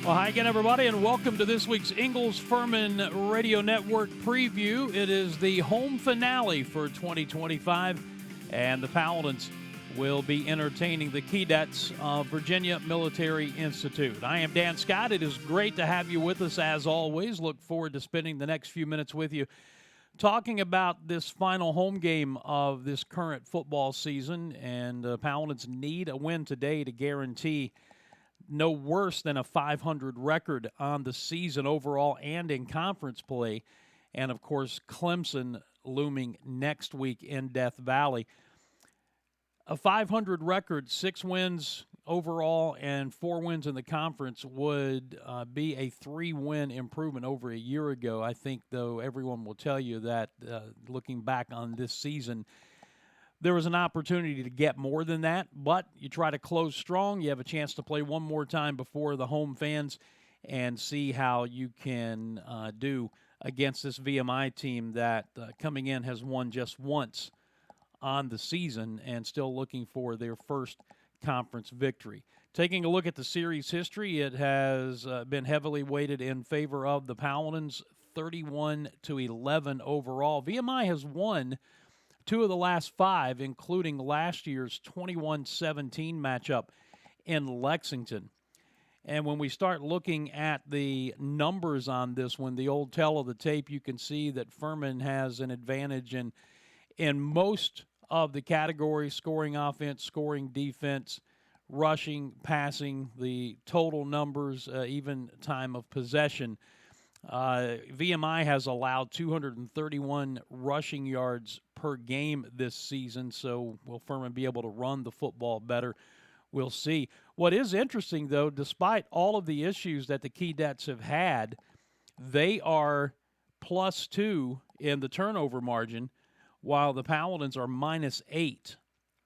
Well, hi again, everybody, and welcome to this week's Ingles Furman Radio Network preview. It is the home finale for 2025, and the Paladins will be entertaining the Keydets of Virginia Military Institute. I am Dan Scott. It is great to have you with us, as always. Look forward to spending the next few minutes with you talking about this final home game of this current football season, and the Paladins need a win today to guarantee no worse than a 500 record on the season overall and in conference play. And, of course, Clemson looming next week in Death Valley. A 500 record, 6 wins overall and 4 wins in the conference would be a 3-win improvement over a year ago. I think, though, everyone will tell you that looking back on this season, there was an opportunity to get more than that, but you try to close strong. You have a chance to play one more time before the home fans and see how you can do against this VMI team that coming in has won just once on the season and still looking for their first conference victory. Taking a look at the series history, it has been heavily weighted in favor of the Paladins, 31-11 overall. VMI has won 2 of the last 5, including last year's 21-17 matchup in Lexington. And when we start looking at the numbers on this one, the old tell of the tape, you can see that Furman has an advantage in most of the categories: scoring offense, scoring defense, rushing, passing, the total numbers, even time of possession. VMI has allowed 231 rushing yards per game this season, so will Furman be able to run the football better? We'll see. What is interesting, though, despite all of the issues that the Keydets have had, they are +2 in the turnover margin, while the Paladins are -8.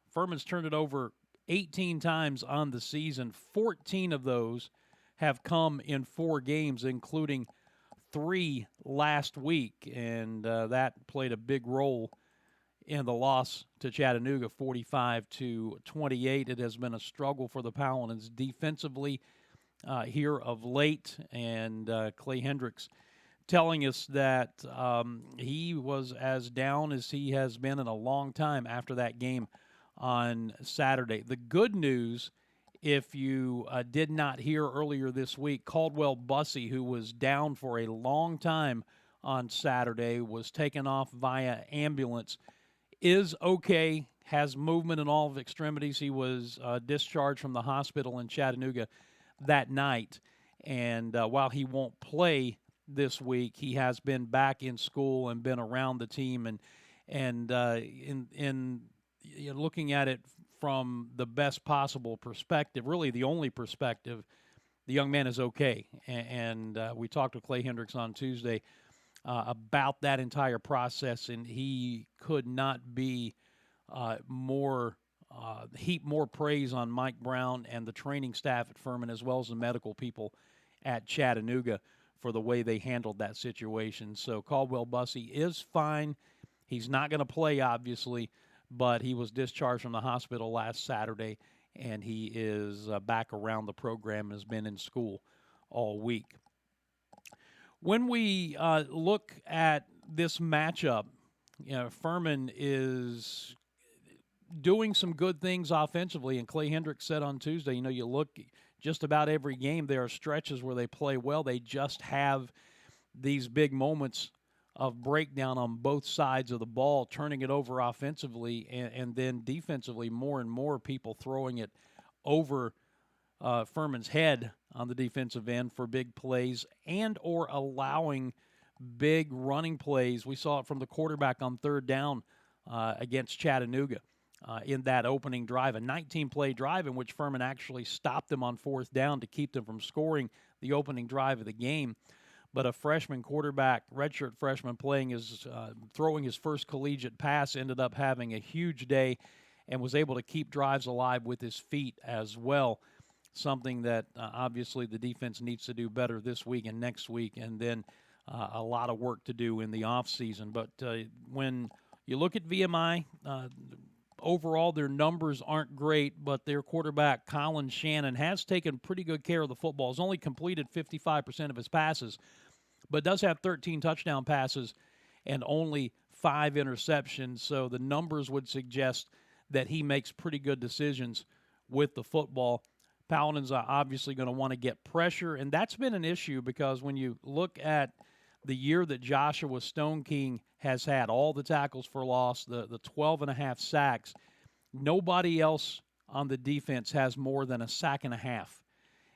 Furman's turned it over 18 times on the season. 14 of those have come in 4 games, including 3 last week, and that played a big role in the loss to Chattanooga, 45-28. It has been a struggle for the Paladins defensively here of late, and Clay Hendricks telling us that he was as down as he has been in a long time after that game on Saturday. The good news, if you did not hear earlier this week, Caldwell Bussey, who was down for a long time on Saturday, was taken off via ambulance, is okay, has movement in all of extremities. He was discharged from the hospital in Chattanooga that night. And while he won't play this week, he has been back in school and been around the team. And in looking at it from the best possible perspective, really the only perspective, the young man is okay. And we talked to Clay Hendricks on Tuesday about that entire process, and he could not be heap more praise on Mike Brown and the training staff at Furman, as well as the medical people at Chattanooga, for the way they handled that situation. So Caldwell Bussey is fine. He's not going to play, obviously, but he was discharged from the hospital last Saturday, and he is back around the program and has been in school all week. When we look at this matchup, Furman is doing some good things offensively, and Clay Hendricks said on Tuesday, you look just about every game, there are stretches where they play well. They just have these big moments of breakdown on both sides of the ball, turning it over offensively, and then defensively, more and more people throwing it over Furman's head on the defensive end for big plays and or allowing big running plays. We saw it from the quarterback on 3rd down against Chattanooga in that opening drive, a 19-play drive in which Furman actually stopped them on 4th down to keep them from scoring the opening drive of the game. But a freshman quarterback, redshirt freshman, throwing his first collegiate pass, ended up having a huge day and was able to keep drives alive with his feet as well. Something that obviously the defense needs to do better this week and next week, and then a lot of work to do in the offseason. But when you look at VMI, overall, their numbers aren't great, but their quarterback, Colin Shannon, has taken pretty good care of the football. He's only completed 55% of his passes, but does have 13 touchdown passes and only 5 interceptions. So the numbers would suggest that he makes pretty good decisions with the football. Paladins are obviously going to want to get pressure, and that's been an issue because when you look at the year that Joshua Stone King has had, all the tackles for loss, the 12.5 sacks, nobody else on the defense has more than a sack and a half.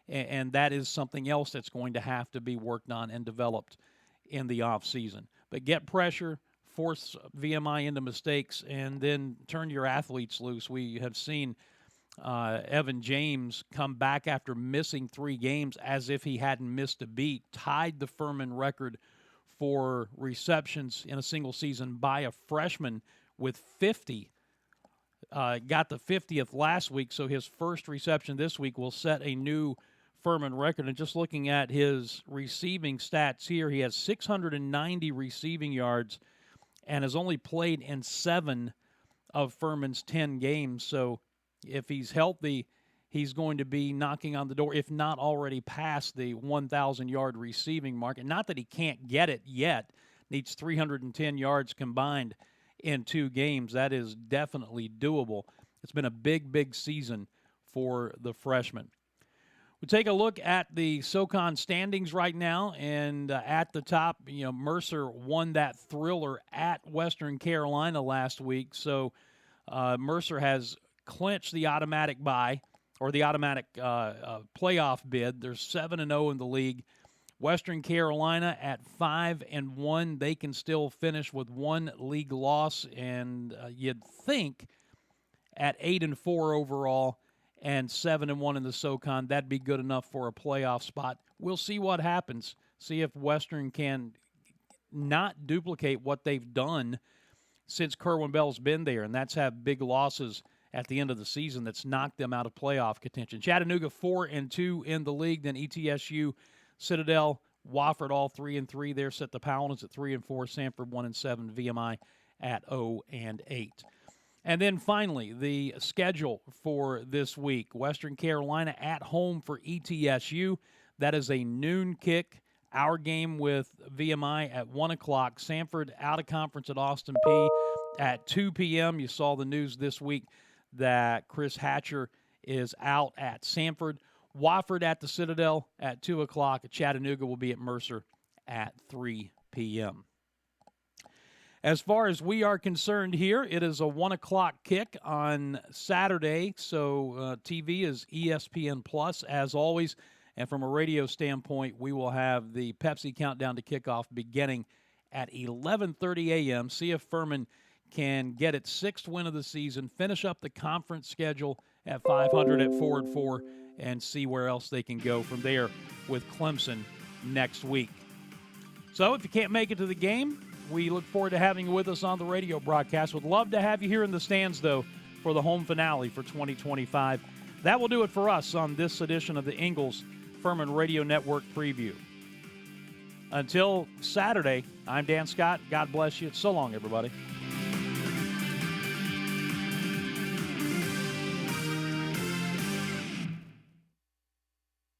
And that is something else that's going to have to be worked on and developed in the offseason. But get pressure, force VMI into mistakes, and then turn your athletes loose. We have seen Evan James come back after missing 3 games as if he hadn't missed a beat, tied the Furman record for receptions in a single season by a freshman with 50. Got the 50th last week, so his first reception this week will set a new Furman record. And just looking at his receiving stats here, he has 690 receiving yards and has only played in 7 of Furman's 10 games. So if he's healthy, he's going to be knocking on the door, if not already past the 1,000-yard receiving mark. And not that he can't get it yet. Needs 310 yards combined in 2 games. That is definitely doable. It's been a big, big season for the freshman. We take a look at the SoCon standings right now, and at the top, Mercer won that thriller at Western Carolina last week. So Mercer has clinched the automatic bye, or the automatic playoff bid. They're 7-0 in the league. Western Carolina at 5-1. They can still finish with 1 league loss, and you'd think at 8-4 overall and 7-1 in the SoCon, that'd be good enough for a playoff spot. We'll see what happens. See if Western can not duplicate what they've done since Kerwin Bell's been there, and that's have big losses at the end of the season that's knocked them out of playoff contention. Chattanooga 4-2 in the league, then ETSU, Citadel, Wofford all 3-3. They're set the Paladins at 3-4, Sanford 1-7, VMI at 0-8. And then finally, the schedule for this week. Western Carolina at home for ETSU. That is a noon kick. Our game with VMI at 1 o'clock. Sanford out of conference at Austin Peay at 2 p.m. You saw the news this week that Chris Hatcher is out at Sanford. Wofford at the Citadel at 2 o'clock. Chattanooga will be at Mercer at 3 p.m. As far as we are concerned here, it is a 1 o'clock kick on Saturday, so TV is ESPN Plus as always. And from a radio standpoint, we will have the Pepsi Countdown to Kickoff beginning at 11:30 a.m. See if Furman can get its 6th win of the season, finish up the conference schedule at 500 at 4-4, and see where else they can go from there with Clemson next week. So if you can't make it to the game, we look forward to having you with us on the radio broadcast. Would love to have you here in the stands, though, for the home finale for 2025. That will do it for us on this edition of the Ingles Furman Radio Network preview. Until Saturday, I'm Dan Scott. God bless you. So long, everybody.